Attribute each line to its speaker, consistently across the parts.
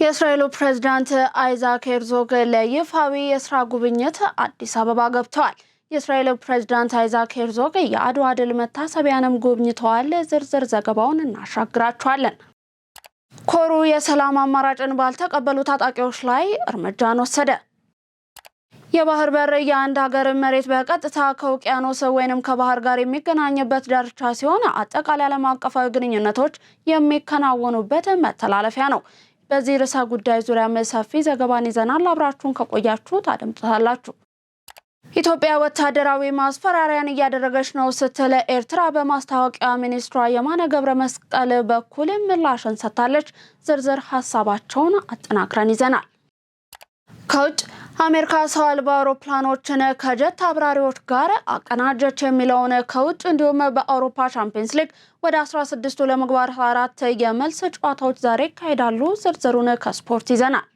Speaker 1: የእስራኤሉ ፕሬዝዳንት አይዛክ ሄርዞግ ለይፋዊ የስራ ጉብኝት አዲስ አበባ ገብተዋል። የእስራኤሉ ፕሬዝዳንት አይዛክ ሄርዞግ የአድዋ ድል መታሰቢያንም ጎብኝተዋል። ዝርዝር ዘገባውን እናሻግራችኋለን። ኮሩ የሰላም አማራጭን ባልተቀበሉ ታጣቂዎች ላይ እርምጃን ወሰደ። የባህር በር የአንድ ሀገር መሬት በቀጥታ ከውቅያኖስ ወይንም ከባህር ጋር የሚገናኝበት ዳርቻ ሲሆን አጠቃላይ ዓለም አቀፋዊ ግንኙነቶች የሚከናወኑበት መተላለፊያ ነው። በዚህ ርዕሰ ጉዳይ ዙሪያ ሰፊ ዘገባን ይዘናል። አብራችሁን ከቆያችሁ ታደምጡታላችሁ። ኢትዮጵያ ወታደራዊ ማስፈራሪያን እያደረገች ነው ስትል ኤርትራ በማስታወቂያ ሚኒስትሯ የማነ ገብረ መስቀል በኩል ምላሽን ሰጥታለች። ዝርዝር ሀሳባቸውን አጠናክረን ይዘናል። ከውጭ አሜሪካ ሰው አልባ አውሮፕላኖችን ከጀት አብራሪዎች ጋር አቀናጀች የሚለውን ከውጭ እንዲሁም በአውሮፓ ቻምፒየንስ ሊግ ወደ 16ቱ ለመግባት 4 የመልስ ጨዋታዎች ዛሬ ይካሄዳሉ። ዝርዝሩን ከስፖርት ይዘናል።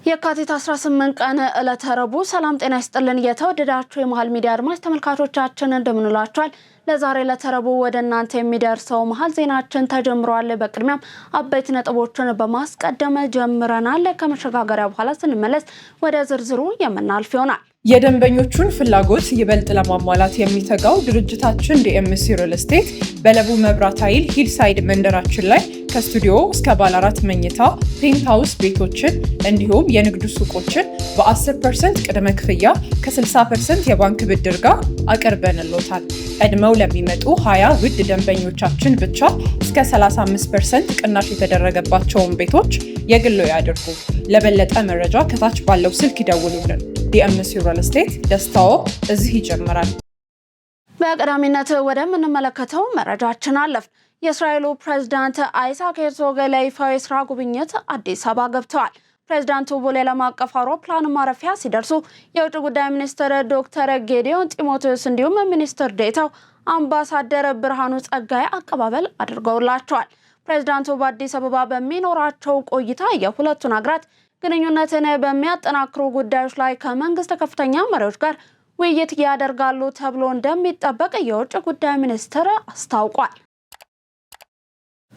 Speaker 1: የካቲት 18 ቀን ዕለተ ረቡዕ። ሰላም ጤና ይስጥልን የተወደዳችሁ የመሃል ሚዲያ አድማጭ ተመልካቾቻችን እንደምንላችኋል። ለዛሬ ለተረቡ ወደ እናንተ የሚደርሰው መሃል ዜናችን ተጀምሯል። በቅድሚያም አበይት ነጥቦችን በማስቀደም ጀምረናል። ከመሸጋገሪያ በኋላ ስንመለስ ወደ ዝርዝሩ የምናልፍ ይሆናል።
Speaker 2: የደንበኞቹን ፍላጎት ይበልጥ ለማሟላት የሚተጋው ድርጅታችን ዲኤምሲ ሪል ስቴት በለቡ መብራት ኃይል ሂልሳይድ መንደራችን ላይ ከስቱዲዮ እስከ ባለ 4 መኝታ ፔንትሃውስ ቤቶችን እንዲሁም የንግድ ሱቆችን በ10% ቅድመ ክፍያ ከ60% የባንክ ብድር ጋር አቅርበንሎታል። ቀድመው ለሚመጡ 20 ውድ ደንበኞቻችን ብቻ እስከ 35% ቅናሽ የተደረገባቸውን ቤቶች የግሎ ያድርጉ። ለበለጠ መረጃ ከታች ባለው ስልክ ይደውሉልን። ዲኤምሲ ሪል ስቴት ደስታው እዚህ ይጀምራል።
Speaker 1: በቀዳሚነት ወደምንመለከተው መረጃችን አለፍ። የእስራኤሉ ፕሬዝዳንት አይዛክ ሄርዞግ ለይፋዊ የስራ ጉብኝት አዲስ አበባ ገብተዋል። ፕሬዝዳንቱ ቦሌ ዓለም አቀፍ አውሮፕላን ማረፊያ ሲደርሱ የውጭ ጉዳይ ሚኒስትር ዶክተር ጌዲዮን ጢሞቴዎስ እንዲሁም ሚኒስትር ዴኤታው አምባሳደር ብርሃኑ ጸጋይ አቀባበል አድርገውላቸዋል። ፕሬዝዳንቱ በአዲስ አበባ በሚኖራቸው ቆይታ የሁለቱን ሀገራት ግንኙነትን በሚያጠናክሩ ጉዳዮች ላይ ከመንግስት ከፍተኛ መሪዎች ጋር ውይይት ያደርጋሉ ተብሎ እንደሚጠበቅ የውጭ ጉዳይ ሚኒስትር አስታውቋል።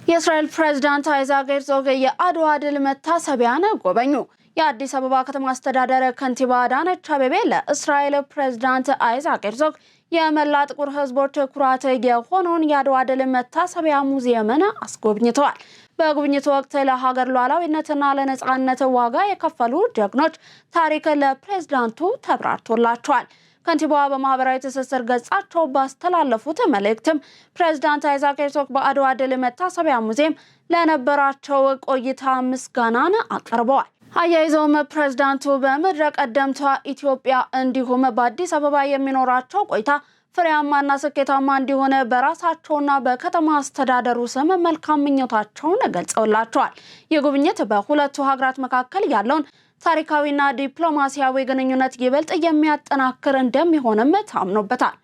Speaker 1: የእስራኤል ፕሬዝዳንት አይዛክ ሄርዞግ የአድዋ ድል መታሰቢያን ጎበኙ። የአዲስ አበባ ከተማ አስተዳደር ከንቲባ አዳነች አቤቤ ለእስራኤል ፕሬዝዳንት አይዛክ ሄርዞግ የመላ ጥቁር ሕዝቦች ኩራት የሆነውን የአድዋ ድል መታሰቢያ ሙዚየምን አስጎብኝተዋል። በጉብኝቱ ወቅት ለሀገር ሉዓላዊነትና ለነጻነት ዋጋ የከፈሉ ጀግኖች ታሪክ ለፕሬዝዳንቱ ተብራርቶላቸዋል። ከንቲባዋ በማህበራዊ ትስስር ገጻቸው ባስተላለፉት መልእክትም ፕሬዝዳንት አይዛክ ሄርዞግ በአድዋ ድል መታሰቢያ ሙዚየም ለነበራቸው ቆይታ ምስጋናን አቅርበዋል። አያይዘውም ፕሬዝዳንቱ በምድረ ቀደምቷ ኢትዮጵያ እንዲሁም በአዲስ አበባ የሚኖራቸው ቆይታ ፍሬያማና ስኬታማ እንዲሆን በራሳቸውና በከተማ አስተዳደሩ ስም መልካም ምኞታቸውን ገልጸውላቸዋል። የጉብኝት በሁለቱ ሀገራት መካከል ያለውን ታሪካዊና ዲፕሎማሲያዊ ግንኙነት ይበልጥ የሚያጠናክር እንደሚሆንም ታምኖበታል።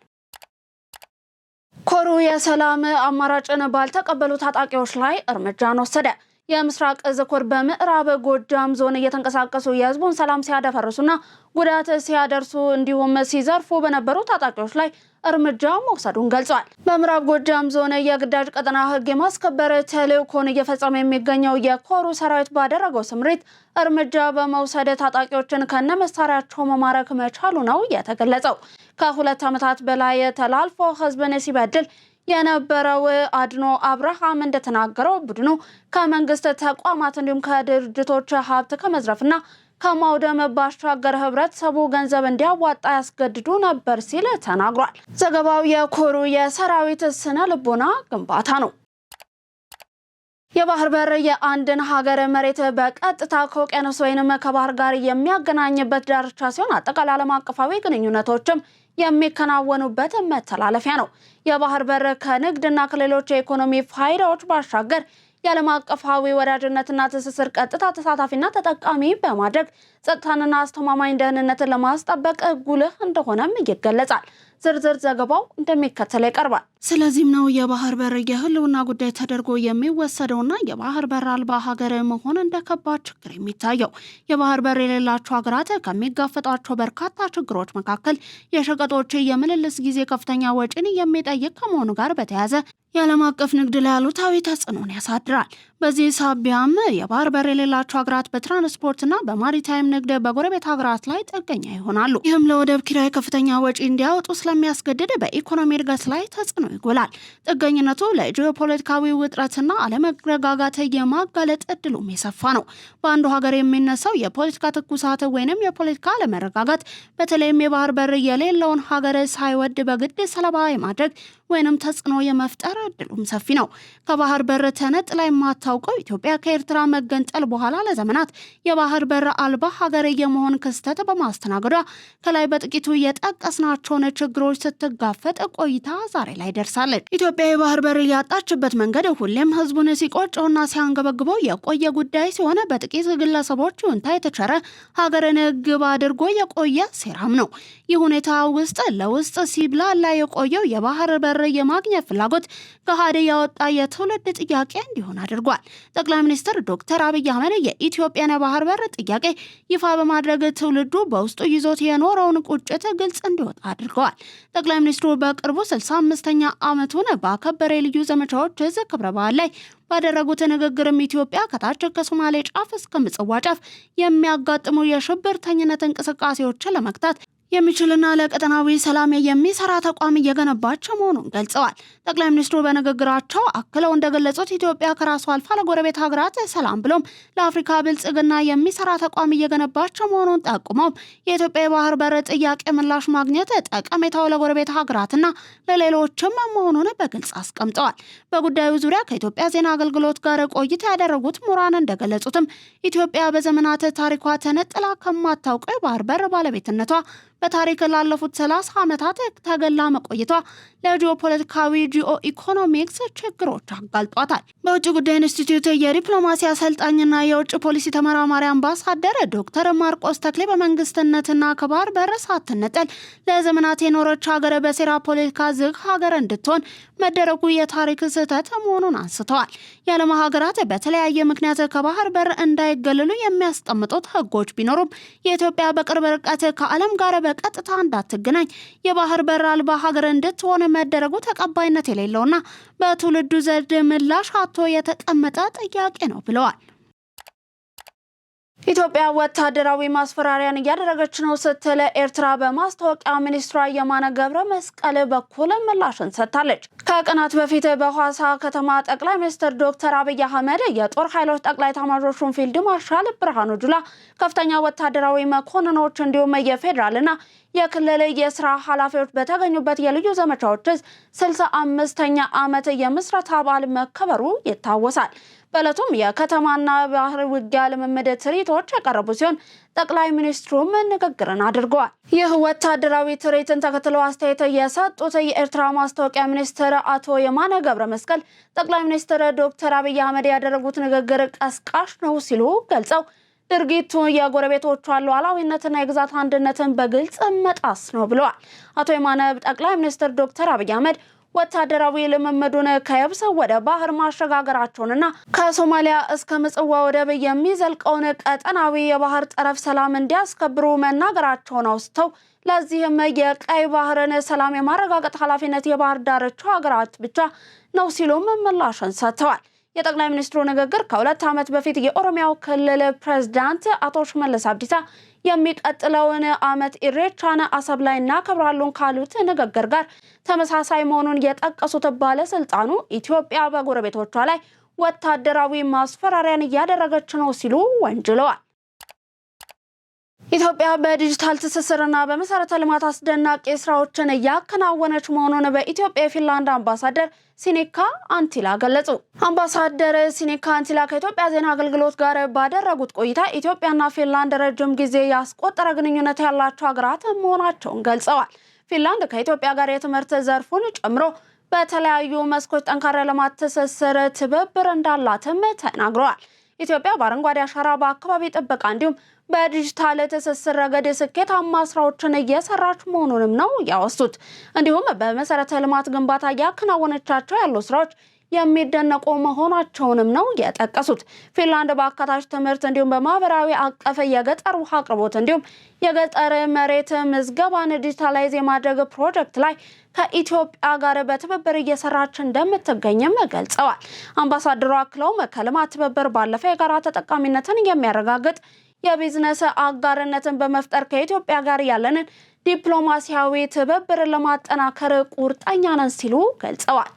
Speaker 1: ኮሩ የሰላም አማራጭን ባልተቀበሉ ታጣቂዎች ላይ እርምጃን ወሰደ። የምስራቅ እዝ ኮር በምዕራብ ጎጃም ዞን እየተንቀሳቀሱ የህዝቡን ሰላም ሲያደፈርሱና ጉዳት ሲያደርሱ እንዲሁም ሲዘርፉ በነበሩ ታጣቂዎች ላይ እርምጃ መውሰዱን ገልጿል። በምዕራብ ጎጃም ዞን የግዳጅ ቀጠና ህግ የማስከበር ተልዕኮን እየፈጸመ የሚገኘው የኮሩ ሰራዊት ባደረገው ስምሪት እርምጃ በመውሰድ ታጣቂዎችን ከነመሳሪያቸው መማረክ መቻሉ ነው የተገለጸው። ከ2 ዓመታት በላይ ተላልፎ ህዝብን ሲበድል የነበረው አድኖ አብርሃም እንደተናገረው ቡድኑ ከመንግስት ተቋማት እንዲሁም ከድርጅቶች ሀብት ከመዝረፍና ከማውደም ባሻገር ህብረተሰቡ ገንዘብ እንዲያዋጣ ያስገድዱ ነበር ሲል ተናግሯል። ዘገባው የኮሩ የሰራዊት ስነ ልቦና ግንባታ ነው። የባህር በር የአንድን ሀገር መሬት በቀጥታ ከውቅያኖስ ወይንም ከባህር ጋር የሚያገናኝበት ዳርቻ ሲሆን አጠቃላይ ዓለም አቀፋዊ ግንኙነቶችም የሚከናወኑበት መተላለፊያ ነው። የባህር በር ከንግድና ከሌሎች የኢኮኖሚ ፋይዳዎች ባሻገር የዓለም አቀፋዊ ወዳጅነትና ትስስር ቀጥታ ተሳታፊና ተጠቃሚ በማድረግ ጸጥታንና አስተማማኝ ደህንነትን ለማስጠበቅ ጉልህ እንደሆነም ይገለጻል። ዝርዝር ዘገባው እንደሚከተለው ይቀርባል። ስለዚህም ነው የባህር በር የህልውና ጉዳይ ተደርጎ የሚወሰደውና የባህር በር አልባ ሀገር መሆን እንደ ከባድ ችግር የሚታየው። የባህር በር የሌላቸው ሀገራት ከሚጋፈጧቸው በርካታ ችግሮች መካከል የሸቀጦች የምልልስ ጊዜ ከፍተኛ ወጪን የሚጠይቅ ከመሆኑ ጋር በተያያዘ የዓለም አቀፍ ንግድ ላይ አሉታዊ ተጽዕኖን ያሳድራል። በዚህ ሳቢያም የባህር በር የሌላቸው ሀገራት በትራንስፖርትና በማሪታይም ንግድ በጎረቤት ሀገራት ላይ ጥገኛ ይሆናሉ። ይህም ለወደብ ኪራይ ከፍተኛ ወጪ እንዲያወጡ ስለሚያስገድድ በኢኮኖሚ እድገት ላይ ተጽዕኖ ይጎላል። ጥገኝነቱ ለጂኦፖለቲካዊ ውጥረትና አለመረጋጋት የማጋለጥ እድሉም የሰፋ ነው። በአንዱ ሀገር የሚነሳው የፖለቲካ ትኩሳት ወይንም የፖለቲካ አለመረጋጋት በተለይም የባህር በር የሌለውን ሀገር ሳይወድ በግድ ሰለባ የማድረግ ወይንም ተጽዕኖ የመፍጠር እድሉም ሰፊ ነው። ከባህር በር ተነጥላ የማታውቀው ኢትዮጵያ ከኤርትራ መገንጠል በኋላ ለዘመናት የባህር በር አልባ ሀገር የመሆን ክስተት በማስተናገዷ ከላይ በጥቂቱ የጠቀስናቸውን ችግሮች ስትጋፈጥ ቆይታ ዛሬ ላይ ደርሳለች። ኢትዮጵያ የባህር በር ያጣችበት መንገድ ሁሌም ህዝቡን ሲቆጨውና ሲያንገበግበው የቆየ ጉዳይ ሲሆን በጥቂት ግለሰቦች ይሁንታ የተቸረ ሀገርን ግብ አድርጎ የቆየ ሴራም ነው። ይህ ሁኔታ ውስጥ ለውስጥ ሲብላላ የቆየው የባህር በር የማግኘት ፍላጎት ከሃዲ ያወጣ የትውልድ ጥያቄ እንዲሆን አድርጓል። ጠቅላይ ሚኒስትር ዶክተር አብይ አህመድ የኢትዮጵያን የባህር በር ጥያቄ ይፋ በማድረግ ትውልዱ በውስጡ ይዞት የኖረውን ቁጭት ግልጽ እንዲወጣ አድርገዋል። ጠቅላይ ሚኒስትሩ በቅርቡ 65ኛ ዓመቱን ባከበረ ልዩ ዘመቻዎች ክብረ በዓል ላይ ባደረጉት ንግግርም ኢትዮጵያ ከታች ከሶማሌ ጫፍ እስከ ምጽዋ ጫፍ የሚያጋጥሙ የሽብርተኝነት እንቅስቃሴዎችን ለመክታት የሚችልና ለቀጠናዊ ሰላም የሚሰራ ተቋም እየገነባች መሆኑን ገልጸዋል። ጠቅላይ ሚኒስትሩ በንግግራቸው አክለው እንደገለጹት ኢትዮጵያ ከራሷ አልፋ ለጎረቤት ሀገራት ሰላም ብሎም ለአፍሪካ ብልጽግና የሚሰራ ተቋም እየገነባች መሆኑን ጠቁመው የኢትዮጵያ የባህር በር ጥያቄ ምላሽ ማግኘት ጠቀሜታው ለጎረቤት ሀገራትና ለሌሎችም መሆኑን በግልጽ አስቀምጠዋል። በጉዳዩ ዙሪያ ከኢትዮጵያ ዜና አገልግሎት ጋር ቆይታ ያደረጉት ምሁራን እንደገለጹትም ኢትዮጵያ በዘመናት ታሪኳ ተነጥላ ከማታውቀው የባህር በር ባለቤትነቷ በታሪክ ላለፉት 30 ዓመታት ተገላ መቆየቷ ለጂኦፖለቲካዊ ጂኦ ኢኮኖሚክስ ችግሮች አጋልጧታል። በውጭ ጉዳይ ኢንስቲትዩት የዲፕሎማሲ አሰልጣኝና የውጭ ፖሊሲ ተመራማሪ አምባሳደር ዶክተር ማርቆስ ተክሌ በመንግስትነትና ከባህር በር ሳትነጠል ለዘመናት የኖረች ሀገር በሴራ ፖለቲካ ዝግ ሀገር እንድትሆን መደረጉ የታሪክ ስህተት መሆኑን አንስተዋል። የዓለም ሀገራት በተለያየ ምክንያት ከባህር በር እንዳይገለሉ የሚያስቀምጡት ህጎች ቢኖሩም የኢትዮጵያ በቅርብ ርቀት ከዓለም ጋር በቀጥታ እንዳትገናኝ የባህር በር አልባ ሀገር እንድትሆን መደረጉ ተቀባይነት የሌለውና በትውልዱ ዘንድ ምላሽ አጥቶ የተቀመጠ ጥያቄ ነው ብለዋል። ኢትዮጵያ ወታደራዊ ማስፈራሪያን እያደረገች ነው ስትል ኤርትራ በማስታወቂያ ሚኒስትሯ የማነ ገብረ መስቀል በኩል ምላሽን ሰጥታለች። ከቀናት በፊት በሐዋሳ ከተማ ጠቅላይ ሚኒስትር ዶክተር አብይ አህመድ የጦር ኃይሎች ጠቅላይ ኤታማዦር ሹም ፊልድ ማርሻል ብርሃኑ ጁላ ከፍተኛ ወታደራዊ መኮንኖች እንዲሁም የፌዴራልና የክልል የስራ ኃላፊዎች በተገኙበት የልዩ ዘመቻዎች 65ኛ ዓመት የምስረታ በዓል መከበሩ ይታወሳል። በዕለቱም የከተማና ባህር ውጊያ ልምምድ ትርኢቶች የቀረቡ ሲሆን ጠቅላይ ሚኒስትሩም ንግግርን አድርገዋል። ይህ ወታደራዊ ትርኢትን ተከትሎ አስተያየት የሰጡት የኤርትራ ማስታወቂያ ሚኒስትር አቶ የማነ ገብረ መስቀል ጠቅላይ ሚኒስትር ዶክተር አብይ አህመድ ያደረጉት ንግግር ቀስቃሽ ነው ሲሉ ገልጸው ድርጊቱ የጎረቤቶቿን ሉዓላዊነትና የግዛት አንድነትን በግልጽ መጣስ ነው ብለዋል። አቶ የማነ ጠቅላይ ሚኒስትር ዶክተር አብይ አህመድ ወታደራዊ ልምምዱን ከየብስ ወደ ባህር ማሸጋገራቸውንና ከሶማሊያ እስከ ምጽዋ ወደብ የሚዘልቀውን ቀጠናዊ የባህር ጠረፍ ሰላም እንዲያስከብሩ መናገራቸውን አውስተው ለዚህም የቀይ ባህርን ሰላም የማረጋገጥ ኃላፊነት የባህር ዳርቻ ሀገራት ብቻ ነው ሲሉም ምላሽን ሰጥተዋል። የጠቅላይ ሚኒስትሩ ንግግር ከ2 ዓመት በፊት የኦሮሚያው ክልል ፕሬዝዳንት አቶ ሽመልስ አብዲሳ የሚቀጥለውን ዓመት ኢሬቻን አሰብ ላይ እናከብራለን ካሉት ንግግር ጋር ተመሳሳይ መሆኑን የጠቀሱት ባለስልጣኑ ኢትዮጵያ በጎረቤቶቿ ላይ ወታደራዊ ማስፈራሪያን እያደረገች ነው ሲሉ ወንጅለዋል። ኢትዮጵያ በዲጂታል ትስስርና በመሰረተ ልማት አስደናቂ ስራዎችን እያከናወነች መሆኑን በኢትዮጵያ የፊንላንድ አምባሳደር ሲኒካ አንቲላ ገለጹ። አምባሳደር ሲኒካ አንቲላ ከኢትዮጵያ ዜና አገልግሎት ጋር ባደረጉት ቆይታ ኢትዮጵያና ፊንላንድ ረጅም ጊዜ ያስቆጠረ ግንኙነት ያላቸው ሀገራት መሆናቸውን ገልጸዋል። ፊንላንድ ከኢትዮጵያ ጋር የትምህርት ዘርፉን ጨምሮ በተለያዩ መስኮች ጠንካራ ልማት ትስስር ትብብር እንዳላትም ተናግረዋል። ኢትዮጵያ በአረንጓዴ አሻራ በአካባቢ ጥበቃ እንዲሁም በዲጂታል ትስስር ረገድ ስኬታማ ስራዎችን እየሰራች መሆኑንም ነው ያወሱት። እንዲሁም በመሰረተ ልማት ግንባታ ያከናወነቻቸው ያሉ ስራዎች የሚደነቁ መሆናቸውንም ነው የጠቀሱት። ፊንላንድ በአካታች ትምህርት እንዲሁም በማህበራዊ አቀፍ የገጠር ውሃ አቅርቦት እንዲሁም የገጠር መሬት ምዝገባን ዲጂታላይዝ የማድረግ ፕሮጀክት ላይ ከኢትዮጵያ ጋር በትብብር እየሰራች እንደምትገኝም ገልጸዋል። አምባሳደሩ አክለውም ከልማት ትብብር ባለፈ የጋራ ተጠቃሚነትን የሚያረጋግጥ የቢዝነስ አጋርነትን በመፍጠር ከኢትዮጵያ ጋር ያለንን ዲፕሎማሲያዊ ትብብር ለማጠናከር ቁርጠኛ ነን ሲሉ ገልጸዋል።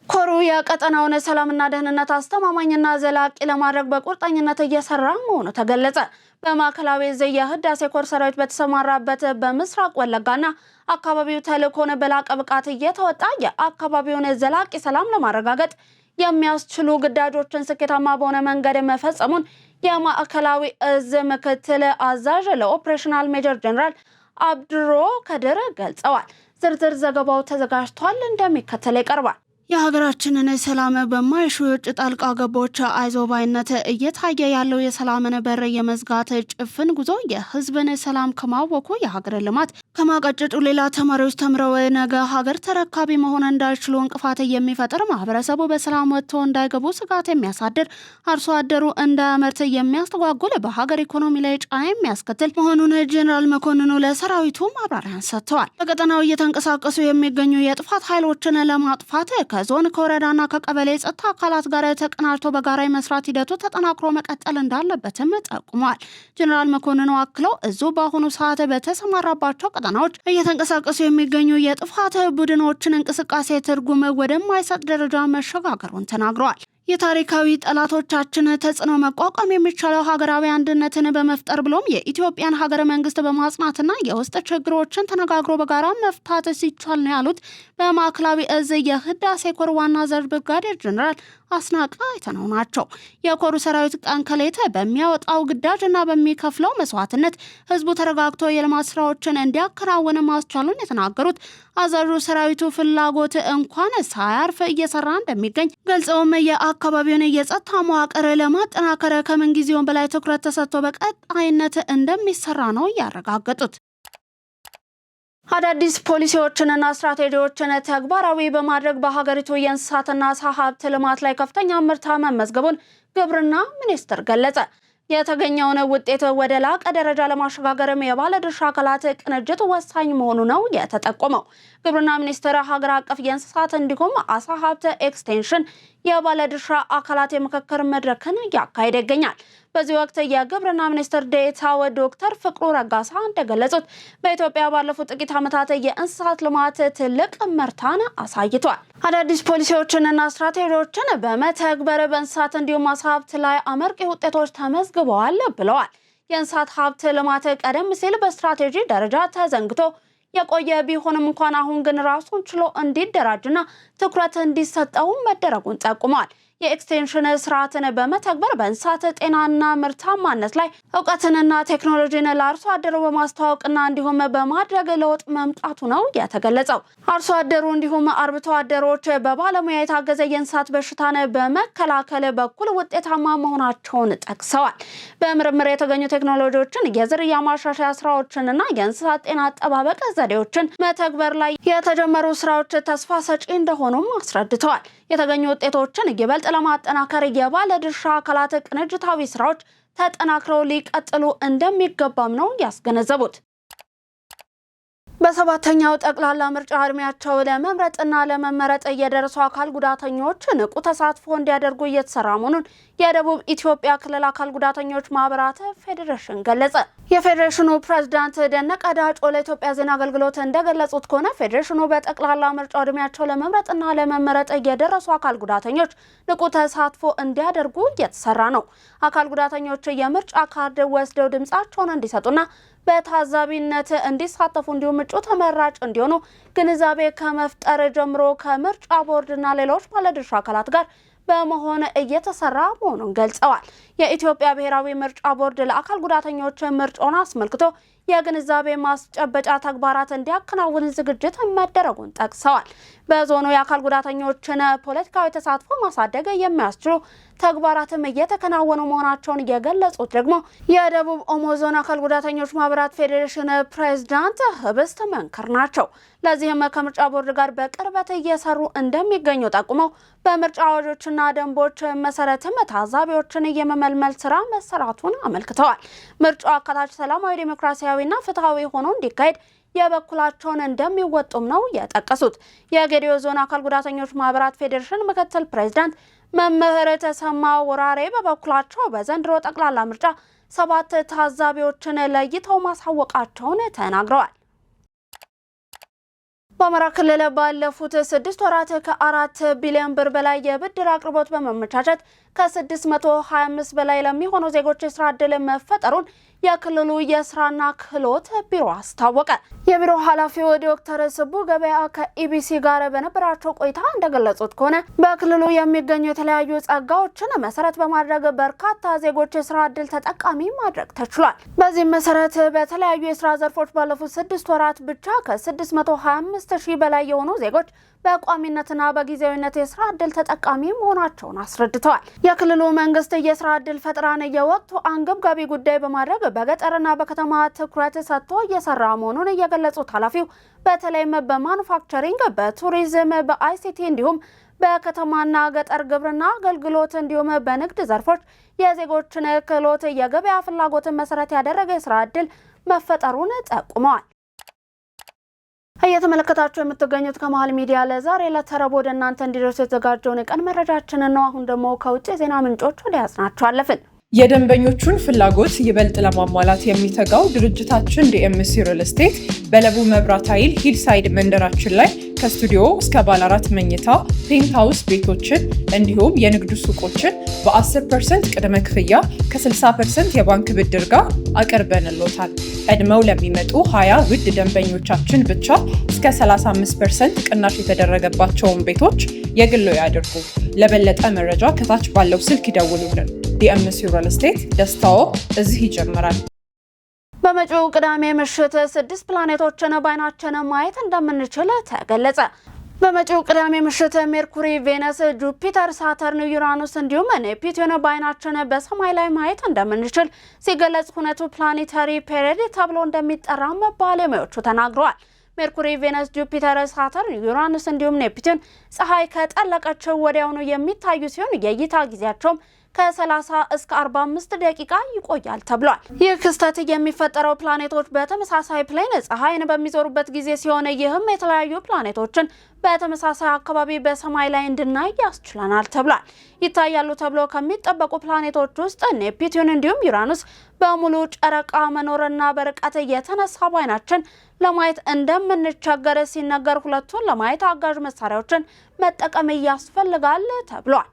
Speaker 1: ኮሩ የቀጠናውን ሰላምና ደህንነት አስተማማኝና ዘላቂ ለማድረግ በቁርጠኝነት እየሰራ መሆኑ ተገለጸ። በማዕከላዊ ዕዝ የህዳሴ ኮር ሰራዊት በተሰማራበት በምስራቅ ወለጋና አካባቢው ተልዕኮን በላቀ ብቃት እየተወጣ የአካባቢውን ዘላቂ ሰላም ለማረጋገጥ የሚያስችሉ ግዳጆችን ስኬታማ በሆነ መንገድ መፈጸሙን የማዕከላዊ ዕዝ ምክትል አዛዥ ለኦፕሬሽናል ሜጀር ጀነራል አብድሮ ከድር ገልጸዋል። ዝርዝር ዘገባው ተዘጋጅቷል፣ እንደሚከተል ይቀርባል። የሀገራችንን ሰላም በማይሹ የውጭ ጣልቃ ገቦች አይዞባይነት እየታየ ያለው የሰላምን በር የመዝጋት ጭፍን ጉዞ የህዝብን ሰላም ከማወኩ የሀገር ልማት ከማቀጨጩ ሌላ ተማሪዎች ተምረው ነገ ሀገር ተረካቢ መሆን እንዳይችሉ እንቅፋት የሚፈጥር ማህበረሰቡ በሰላም ወጥቶ እንዳይገቡ ስጋት የሚያሳድር አርሶ አደሩ እንዳያመርት የሚያስተጓጉል በሀገር ኢኮኖሚ ላይ ጫና የሚያስከትል መሆኑን ጄኔራል መኮንኑ ለሰራዊቱ ማብራሪያ ሰጥተዋል። በቀጠናው እየተንቀሳቀሱ የሚገኙ የጥፋት ኃይሎችን ለማጥፋት ከዞን ከወረዳና ከቀበሌ ጸጥታ አካላት ጋር ተቀናጅቶ በጋራ መስራት ሂደቱ ተጠናክሮ መቀጠል እንዳለበትም ጠቁመዋል። ጄኔራል መኮንኑ አክለው እዙ በአሁኑ ሰዓት በተሰማራባቸው ቀጠናዎች እየተንቀሳቀሱ የሚገኙ የጥፋት ቡድኖችን እንቅስቃሴ ትርጉም ወደማይሰጥ ደረጃ መሸጋገሩን ተናግረዋል። የታሪካዊ ጠላቶቻችን ተጽዕኖ መቋቋም የሚቻለው ሀገራዊ አንድነትን በመፍጠር ብሎም የኢትዮጵያን ሀገረ መንግስት በማጽናትና የውስጥ ችግሮችን ተነጋግሮ በጋራ መፍታት ሲቻል ነው ያሉት በማዕከላዊ ዕዝ የህዳሴ ኮር ዋና አዛዥ ብርጋዴር ጀነራል አስናቀ አይተነው ናቸው። የኮሩ ሰራዊት ቀን ከሌት በሚያወጣው ግዳጅና በሚከፍለው መስዋዕትነት ህዝቡ ተረጋግቶ የልማት ስራዎችን እንዲያከናውን ማስቻሉን የተናገሩት አዛዡ ሰራዊቱ ፍላጎት እንኳን ሳያርፍ እየሰራ እንደሚገኝ ገልጸውም የአካባቢውን የጸጥታ መዋቅር ለማጠናከር ከምንጊዜውም በላይ ትኩረት ተሰጥቶ በቀጣይነት እንደሚሰራ ነው ያረጋገጡት። አዳዲስ ፖሊሲዎችንና ስትራቴጂዎችን ተግባራዊ በማድረግ በሀገሪቱ የእንስሳትና ዓሳ ሀብት ልማት ላይ ከፍተኛ ምርታ መመዝገቡን ግብርና ሚኒስቴር ገለጸ። የተገኘውን ውጤት ወደ ላቀ ደረጃ ለማሸጋገርም የባለድርሻ አካላት ቅንጅት ወሳኝ መሆኑ ነው የተጠቆመው። ግብርና ሚኒስቴር ሀገር አቀፍ የእንስሳት እንዲሁም ዓሳ ሀብት ኤክስቴንሽን የባለድርሻ አካላት የምክክር መድረክን ያካሄደ ይገኛል። በዚህ ወቅት የግብርና ሚኒስትር ዴኤታው ዶክተር ፍቅሩ ረጋሳ እንደገለጹት በኢትዮጵያ ባለፉት ጥቂት ዓመታት የእንስሳት ልማት ትልቅ ምርታን አሳይቷል። አዳዲስ ፖሊሲዎችንና ስትራቴጂዎችን በመተግበር በእንስሳት እንዲሁም ዓሳ ሀብት ላይ አመርቂ ውጤቶች ተመዝግበዋል ብለዋል። የእንስሳት ሀብት ልማት ቀደም ሲል በስትራቴጂ ደረጃ ተዘንግቶ የቆየ ቢሆንም እንኳን አሁን ግን ራሱን ችሎ እንዲደራጅና ትኩረት እንዲሰጠው መደረጉን ጠቁመዋል። የኤክስቴንሽን ስርዓትን በመተግበር በእንስሳት ጤናና ምርታማነት ላይ እውቀትንና ቴክኖሎጂን ለአርሶ አደሩ በማስተዋወቅና እንዲሁም በማድረግ ለውጥ መምጣቱ ነው የተገለጸው። አርሶ አደሩ እንዲሁም አርብቶ አደሮች በባለሙያ የታገዘ የእንስሳት በሽታን በመከላከል በኩል ውጤታማ መሆናቸውን ጠቅሰዋል። በምርምር የተገኙ ቴክኖሎጂዎችን፣ የዝርያ ማሻሻያ ስራዎችንና የእንስሳት ጤና አጠባበቅ ዘዴዎችን መተግበር ላይ የተጀመሩ ስራዎች ተስፋ ሰጪ እንደሆኑም አስረድተዋል። የተገኙ ውጤቶችን ይበልጥ ለማጠናከር የባለድርሻ አካላት ቅንጅታዊ ስራዎች ተጠናክረው ሊቀጥሉ እንደሚገባም ነው ያስገነዘቡት። በሰባተኛው ጠቅላላ ምርጫ እድሜያቸው ለመምረጥና ለመመረጥ የደረሱ አካል ጉዳተኞች ንቁ ተሳትፎ እንዲያደርጉ እየተሰራ መሆኑን የደቡብ ኢትዮጵያ ክልል አካል ጉዳተኞች ማህበራት ፌዴሬሽን ገለጸ። የፌዴሬሽኑ ፕሬዝዳንት ደነቀ ዳጮ ለኢትዮጵያ ዜና አገልግሎት እንደገለጹት ከሆነ ፌዴሬሽኑ በጠቅላላ ምርጫ እድሜያቸው ለመምረጥና ለመመረጥ የደረሱ አካል ጉዳተኞች ንቁ ተሳትፎ እንዲያደርጉ እየተሰራ ነው። አካል ጉዳተኞች የምርጫ ካርድ ወስደው ድምጻቸውን እንዲሰጡና በታዛቢነት እንዲሳተፉ እንዲሁም እጩ ተመራጭ እንዲሆኑ ግንዛቤ ከመፍጠር ጀምሮ ከምርጫ ቦርድና ሌሎች ባለድርሻ አካላት ጋር በመሆን እየተሰራ መሆኑን ገልጸዋል። የኢትዮጵያ ብሔራዊ ምርጫ ቦርድ ለአካል ጉዳተኞች ምርጫውን አስመልክቶ የግንዛቤ ማስጨበጫ ተግባራት እንዲያከናውን ዝግጅት መደረጉን ጠቅሰዋል። በዞኑ የአካል ጉዳተኞችን ፖለቲካዊ ተሳትፎ ማሳደግ የሚያስችሉ ተግባራትም እየተከናወኑ መሆናቸውን የገለጹት ደግሞ የደቡብ ኦሞ ዞን አካል ጉዳተኞች ማህበራት ፌዴሬሽን ፕሬዝዳንት ህብስት መንከር ናቸው። ለዚህም ከምርጫ ቦርድ ጋር በቅርበት እየሰሩ እንደሚገኙ ጠቁመው በምርጫ አዋጆችና ደንቦች መሰረትም ታዛቢዎችን የመመልመል ስራ መሰራቱን አመልክተዋል። ምርጫው አካታች፣ ሰላማዊ፣ ዲሞክራሲያዊና ፍትሃዊ ሆኖ እንዲካሄድ የበኩላቸውን እንደሚወጡም ነው የጠቀሱት። የጌዲዮ ዞን አካል ጉዳተኞች ማህበራት ፌዴሬሽን ምክትል ፕሬዝዳንት መምህር ተሰማ ወራሬ በበኩላቸው በዘንድሮ ጠቅላላ ምርጫ 7 ታዛቢዎችን ለይተው ማሳወቃቸውን ተናግረዋል። በአማራ ክልል ባለፉት 6 ወራት ከ4 ቢሊዮን ብር በላይ የብድር አቅርቦት በመመቻቸት ከ625 በላይ ለሚሆኑ ዜጎች የስራ ዕድል መፈጠሩን የክልሉ የስራና ክህሎት ቢሮ አስታወቀ። የቢሮ ኃላፊው ዶክተር ስቡ ገበያ ከኢቢሲ ጋር በነበራቸው ቆይታ እንደገለጹት ከሆነ በክልሉ የሚገኙ የተለያዩ ጸጋዎችን መሰረት በማድረግ በርካታ ዜጎች የስራ ዕድል ተጠቃሚ ማድረግ ተችሏል። በዚህም መሰረት በተለያዩ የስራ ዘርፎች ባለፉት 6 ወራት ብቻ ከ625 ሺህ በላይ የሆኑ ዜጎች በቋሚነትና በጊዜያዊነት የስራ ዕድል ተጠቃሚ መሆናቸውን አስረድተዋል። የክልሉ መንግስት የስራ ዕድል ፈጠራን የወቅቱ አንገብጋቢ ጉዳይ በማድረግ በገጠርና በከተማ ትኩረት ሰጥቶ እየሰራ መሆኑን የገለጹት ኃላፊው በተለይም በማኑፋክቸሪንግ፣ በቱሪዝም፣ በአይሲቲ እንዲሁም በከተማና ገጠር ግብርና አገልግሎት እንዲሁም በንግድ ዘርፎች የዜጎችን ክህሎት የገበያ ፍላጎትን መሰረት ያደረገ የስራ ዕድል መፈጠሩን ጠቁመዋል። እየተመለከታችሁ የምትገኙት ከመሃል ሚዲያ ለዛሬ ለተረቦ ወደ እናንተ እንዲደርስ የተዘጋጀውን የቀን መረጃችንን ነው። አሁን ደግሞ ከውጭ ዜና ምንጮች ወደ ያዝናቸው አለፍን።
Speaker 2: የደንበኞቹን ፍላጎት ይበልጥ ለማሟላት የሚተጋው ድርጅታችን ዲኤምሲ ሪል ስቴት በለቡ መብራት ኃይል ሂልሳይድ መንደራችን ላይ ከስቱዲዮ እስከ ባለ 4 መኝታ ፔንትሃውስ ቤቶችን እንዲሁም የንግድ ሱቆችን በ10% ቅድመ ክፍያ ከ60% የባንክ ብድር ጋር አቅርበንሎታል። ቀድመው ለሚመጡ 20 ውድ ደንበኞቻችን ብቻ እስከ 35% ቅናሽ የተደረገባቸውን ቤቶች የግሎ ያድርጉ። ለበለጠ መረጃ ከታች ባለው ስልክ ይደውሉልን። ዲኤምሲ ሪል ስቴት ደስታው እዚህ ይጀምራል።
Speaker 1: በመጪው ቅዳሜ ምሽት 6 ፕላኔቶችን በአይናችን ማየት እንደምንችል ተገለጸ። በመጪው ቅዳሜ ምሽት ሜርኩሪ፣ ቬነስ፣ ጁፒተር፣ ሳተርን፣ ዩራኑስ እንዲሁም ኔፕቲዩን በአይናችን በሰማይ ላይ ማየት እንደምንችል ሲገለጽ ሁነቱ ፕላኔታሪ ፔሪድ ተብሎ እንደሚጠራም ባለሙያዎቹ ተናግረዋል። ሜርኩሪ፣ ቬነስ፣ ጁፒተር፣ ሳተርን፣ ዩራኑስ እንዲሁም ኔፕቲዩን ፀሐይ ከጠለቀች ወዲያውኑ የሚታዩ ሲሆን የእይታ ጊዜያቸውም ከ30 እስከ 45 ደቂቃ ይቆያል ተብሏል። ይህ ክስተት የሚፈጠረው ፕላኔቶች በተመሳሳይ ፕሌን ፀሐይን በሚዞሩበት ጊዜ ሲሆን ይህም የተለያዩ ፕላኔቶችን በተመሳሳይ አካባቢ በሰማይ ላይ እንድናይ ያስችለናል ተብሏል። ይታያሉ ተብሎ ከሚጠበቁ ፕላኔቶች ውስጥ ኔፕቲዩን እንዲሁም ዩራኑስ በሙሉ ጨረቃ መኖርና በርቀት የተነሳ በአይናችን ለማየት እንደምንቸገር ሲነገር ሁለቱን ለማየት አጋዥ መሳሪያዎችን መጠቀም ያስፈልጋል ተብሏል።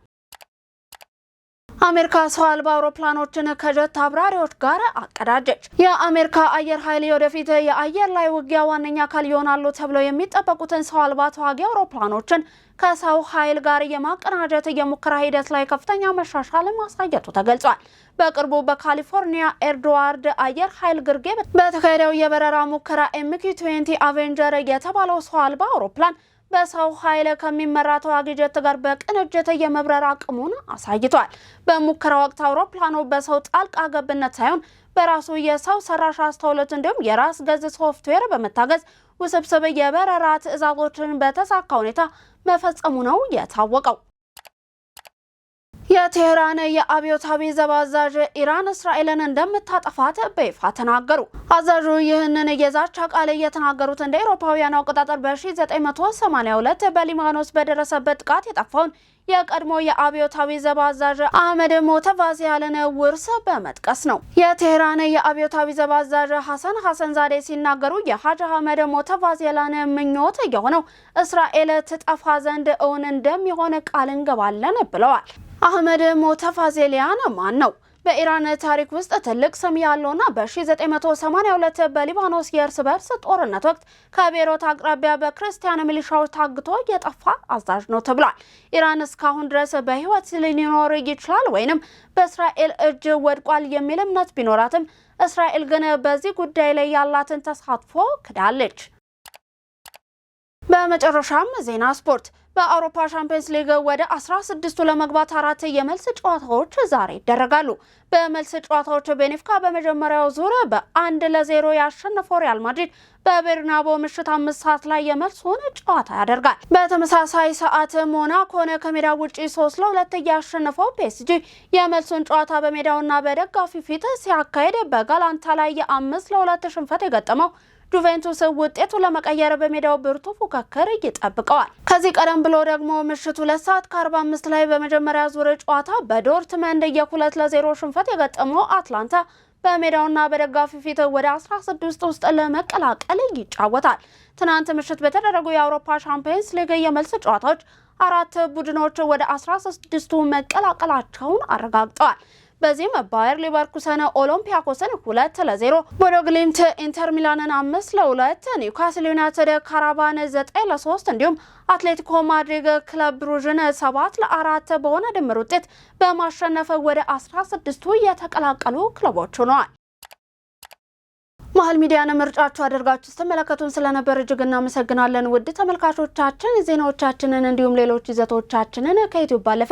Speaker 1: አሜሪካ ሰው አልባ አውሮፕላኖችን ከጀት አብራሪዎች ጋር አቀዳጀች። የአሜሪካ አየር ኃይል ወደፊት የአየር ላይ ውጊያ ዋነኛ አካል ይሆናሉ ተብለው የሚጠበቁትን ሰው አልባ ተዋጊ አውሮፕላኖችን ከሰው ኃይል ጋር የማቀናጀት የሙከራ ሂደት ላይ ከፍተኛ መሻሻል ማሳየቱ ተገልጿል። በቅርቡ በካሊፎርኒያ ኤድዋርድ አየር ኃይል ግርጌ በተካሄደው የበረራ ሙከራ MQ-20 አቬንጀር የተባለው ሰው አልባ አውሮፕላን በሰው ኃይል ከሚመራ ተዋጊ ጀት ጋር በቅንጅት የመብረር አቅሙን አሳይቷል። በሙከራ ወቅት አውሮፕላኑ በሰው ጣልቃ ገብነት ሳይሆን በራሱ የሰው ሰራሽ አስተውሎት እንዲሁም የራስ ገዝ ሶፍትዌር በመታገዝ ውስብስብ የበረራ ትዕዛዞችን በተሳካ ሁኔታ መፈጸሙ ነው የታወቀው። የቴህራን የአብዮታዊ ዘብ አዛዥ ኢራን እስራኤልን እንደምታጠፋት በይፋ ተናገሩ። አዛዡ ይህንን የዛቻ ቃል የተናገሩት እንደ አውሮፓውያን አቆጣጠር በ1982 በሊባኖስ በደረሰበት ጥቃት የጠፋውን የቀድሞ የአብዮታዊ ዘብ አዛዥ አህመድ ሞተቫዚያልን ውርስ በመጥቀስ ነው። የቴህራን የአብዮታዊ ዘብ አዛዥ ሐሰን ዛዴ ሲናገሩ የሀጂ አህመድ ሞተቫዚያልን ምኞት የሆነው እስራኤል ትጠፋ ዘንድ እውን እንደሚሆን ቃል እንገባለን ብለዋል። አህመድ ሞተቫዚያን ማን ነው? በኢራን ታሪክ ውስጥ ትልቅ ስም ያለውና በ1982 በሊባኖስ የእርስ በርስ ጦርነት ወቅት ከቤይሩት አቅራቢያ በክርስቲያን ሚሊሻዎች ታግቶ የጠፋ አዛዥ ነው ተብሏል። ኢራን እስካሁን ድረስ በህይወት ሊኖር ይችላል ወይንም በእስራኤል እጅ ወድቋል የሚል እምነት ቢኖራትም እስራኤል ግን በዚህ ጉዳይ ላይ ያላትን ተሳትፎ ክዳለች። በመጨረሻም ዜና ስፖርት። በአውሮፓ ሻምፒየንስ ሊግ ወደ 16ቱ ለመግባት 4 የመልስ ጨዋታዎች ዛሬ ይደረጋሉ። በመልስ ጨዋታዎች ቤኔፊካ በመጀመሪያው ዙር በ1-0 ያሸነፈው ሪያል ማድሪድ በቤርናቦ ምሽት 5 ሰዓት ላይ የመልሱን ጨዋታ ያደርጋል። በተመሳሳይ ሰዓት ሞናኮን ከሜዳ ውጪ 3-2 ያሸነፈው ፒኤስጂ የመልሱን ጨዋታ በሜዳውና በደጋፊ ፊት ሲያካሄድ በጋላንታ ላይ የ5-2 ሽንፈት የገጠመው ጁቬንቱስ ውጤቱ ለመቀየር በሜዳው ብርቱ ፉክክር ይጠብቀዋል። ከዚህ ቀደም ብሎ ደግሞ ምሽቱ 2:45 ላይ በመጀመሪያ ዙር ጨዋታ በዶርትመንድ የ2-0 ሽንፈት የገጠመው አትላንታ በሜዳውና በደጋፊ ፊት ወደ 16 ውስጥ ለመቀላቀል ይጫወታል። ትናንት ምሽት በተደረጉ የአውሮፓ ሻምፒየንስ ሊግ የመልስ ጨዋታዎች 4 ቡድኖች ወደ 16ቱ መቀላቀላቸውን አረጋግጠዋል። በዚህም ባየር ሊቨርኩሰን ኦሎምፒያኮስን 2-0፣ ቦዶ ግሊምት ኢንተር ሚላንን 5-2፣ ኒውካስል ዩናይትድ ካራባን 9-3 እንዲሁም አትሌቲኮ ማድሪድ ክለብ ብሩዥን 7-4 በሆነ ድምር ውጤት በማሸነፍ ወደ 16ቱ የተቀላቀሉ ክለቦች ሆነዋል። መሀል ሚዲያን ምርጫችሁ አድርጋችሁ ስትመለከቱን ስለነበር እጅግ እናመሰግናለን። ውድ ተመልካቾቻችን ዜናዎቻችንን እንዲሁም ሌሎች ይዘቶቻችንን ከዩቲዩብ ባለፈ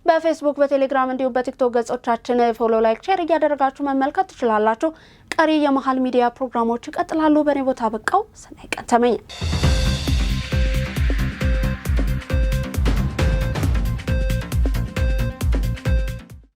Speaker 1: በፌስቡክ፣ በቴሌግራም እንዲሁም በቲክቶክ ገጾቻችን ፎሎ፣ ላይክ፣ ሼር እያደረጋችሁ መመልከት ትችላላችሁ። ቀሪ የመሀል ሚዲያ ፕሮግራሞች ይቀጥላሉ። በእኔ ቦታ በቃው። ሰናይ ቀን ተመኘ።